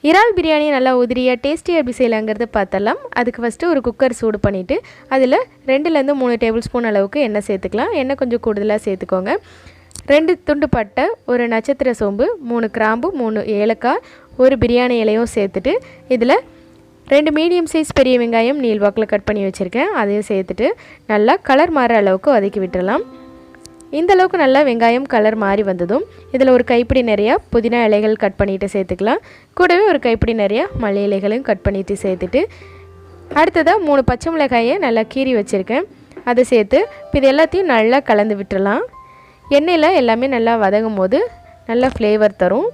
இறால் பிரியாணி நல்லா உதிரியாக டேஸ்டியாக எப்படி செய்யலாங்கிறது பார்த்தலாம். அதுக்கு ஃபஸ்ட்டு ஒரு குக்கர் சூடு பண்ணிவிட்டு அதில் 2லேருந்து 3 டேபிள் ஸ்பூன் அளவுக்கு எண்ணெய் சேர்த்துக்கலாம். எண்ணெய் கொஞ்சம் கூடுதலாக சேர்த்துக்கோங்க. 2 துண்டு பட்டை, ஒரு நட்சத்திர சோம்பு, 3 கிராம்பு, 3 ஏலக்காய், ஒரு பிரியாணி இலையும் சேர்த்துட்டு இதில் 2 மீடியம் சைஸ் பெரிய வெங்காயம் நீள்வாக்கில் கட் பண்ணி வச்சுருக்கேன். அதையும் சேர்த்துட்டு நல்லா கலர் மாற அளவுக்கு வதக்கி விட்டுடலாம். இந்த அளவுக்கு நல்லா வெங்காயம் கலர் மாறி வந்ததும் இதில் ஒரு கைப்பிடி நிறையா புதினா இலைகள் கட் பண்ணிவிட்டு சேர்த்துக்கலாம். கூடவே ஒரு கைப்பிடி நிறையா மல்லி இலைகளையும் கட் பண்ணிவிட்டு சேர்த்துட்டு அடுத்ததாக 3 பச்சை மிளகாயை நல்லா கீறி வச்சுருக்கேன். அதை சேர்த்து இப்போ இது எல்லாத்தையும் நல்லா கலந்து விட்டுடலாம். எண்ணெயில் எல்லாமே நல்லா வதங்கும் போது நல்லா ஃப்ளேவர் தரும்.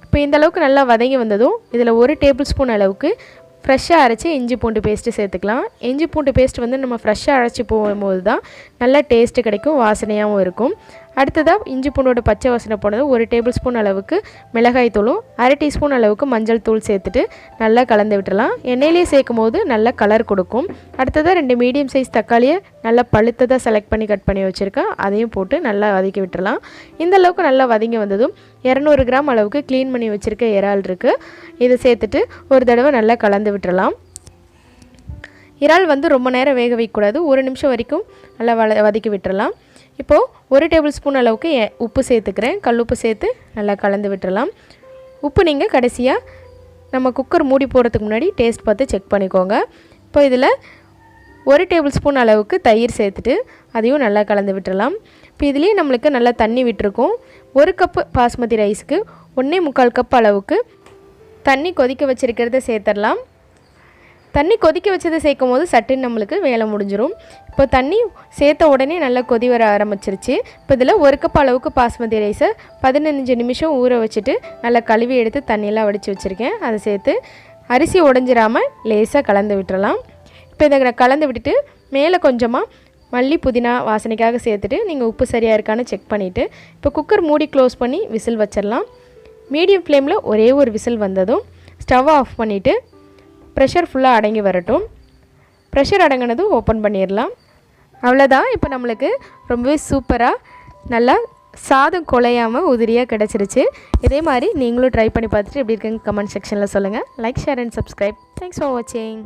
இப்போ இந்த அளவுக்கு நல்லா வதங்கி வந்ததும் இதில் 1 டேபிள் ஸ்பூன் அளவுக்கு ஃப்ரெஷ்ஷாக அரைச்சி இஞ்சி பூண்டு பேஸ்ட்டு சேர்த்துக்கலாம். இஞ்சி பூண்டு பேஸ்ட் வந்து நம்ம ஃப்ரெஷ்ஷாக அரைச்சி போகும்போது தான் நல்லா டேஸ்ட்டு கிடைக்கும், வாசனையாகவும் இருக்கும். அடுத்ததாக இஞ்சி பூண்டோட பச்சை வாசனை போனது 1 டேபிள் ஸ்பூன் அளவுக்கு மிளகாய் தூளும் 1/2 டீஸ்பூன் அளவுக்கு மஞ்சள் தூள் சேர்த்துட்டு நல்லா கலந்து விட்டுடலாம். எண்ணெயிலே சேர்க்கும் போது நல்லா கலர் கொடுக்கும். அடுத்ததாக 2 மீடியம் சைஸ் தக்காளியை நல்லா பழுத்ததாக செலக்ட் பண்ணி கட் பண்ணி வச்சுருக்கேன். அதையும் போட்டு நல்லா வதக்கி விட்டுடலாம். இந்த அளவுக்கு நல்லா வதங்கி வந்ததும் 200 கிராம் அளவுக்கு க்ளீன் பண்ணி வச்சுருக்க இறால் இருக்குது. இதை சேர்த்துட்டு ஒரு தடவை நல்லா கலந்து விட்டுடலாம். இறால் வந்து ரொம்ப நேரம் வேக வைக்கக்கூடாது, 1 நிமிஷம் வரைக்கும் நல்லா வதக்கி விட்டுடலாம். இப்போது 1 டேபிள் ஸ்பூன் அளவுக்கு உப்பு சேர்த்துக்கிறேன். கல் உப்பு சேர்த்து நல்லா கலந்து விட்டுடலாம். உப்பு நீங்கள் கடைசியாக நம்ம குக்கர் மூடி போடுறதுக்கு முன்னாடி டேஸ்ட் பார்த்து செக் பண்ணிக்கோங்க. இப்போ இதில் 1 டேபிள் ஸ்பூன் அளவுக்கு தயிர் சேர்த்துட்டு அதையும் நல்லா கலந்து விட்டுடலாம். இப்போ இதுலேயே நம்மளுக்கு நல்லா தண்ணி விட்டுருக்கோம். 1 கப்பு பாஸ்மதி ரைஸுக்கு 1.25 கப் அளவுக்கு தண்ணி கொதிக்க வச்சுருக்கிறத சேர்த்துடலாம். தண்ணி கொதிக்க வச்சதை சேர்க்கும் போது சட்டுன்னு நம்மளுக்கு வேலை முடிஞ்சிடும். இப்போ தண்ணி சேர்த்த உடனே நல்லா கொதி வர ஆரம்பிச்சிருச்சு. இப்போ இதில் 1 கப் அளவுக்கு பாஸ்மதி ரைஸை 15 நிமிஷம் ஊற வச்சுட்டு நல்லா கழுவி எடுத்து தண்ணியெல்லாம் வடித்து வச்சுருக்கேன். அதை சேர்த்து அரிசி உடஞ்சிராமல் லேசாக கலந்து விட்டுறலாம். இப்போ இதை கலந்து விட்டுட்டு மேலே கொஞ்சமாக மல்லி புதினா வாசனைக்காக சேர்த்துட்டு நீங்கள் உப்பு சரியாக இருக்கான்னு செக் பண்ணிவிட்டு இப்போ குக்கர் மூடி க்ளோஸ் பண்ணி விசில் வச்சிடலாம். மீடியம் ஃப்ளேமில் ஒரே ஒரு விசில் வந்ததும் ஸ்டவ் ஆஃப் பண்ணிவிட்டு ப்ரெஷர் ஃபுல்லாக அடங்கி வரட்டும். ப்ரெஷர் அடங்கினதும் ஓப்பன் பண்ணிடலாம். அவ்வளோதான். இப்போ நம்மளுக்கு ரொம்பவே சூப்பராக நல்லா சாதம் குலையாமல் உதிரியாக கிடச்சிருச்சு. இதே மாதிரி நீங்களும் ட்ரை பண்ணி பார்த்துட்டு எப்படி இருக்குங்க கமெண்ட் செக்ஷனில் சொல்லுங்கள். Like, share and subscribe. Thanks for வாட்சிங்.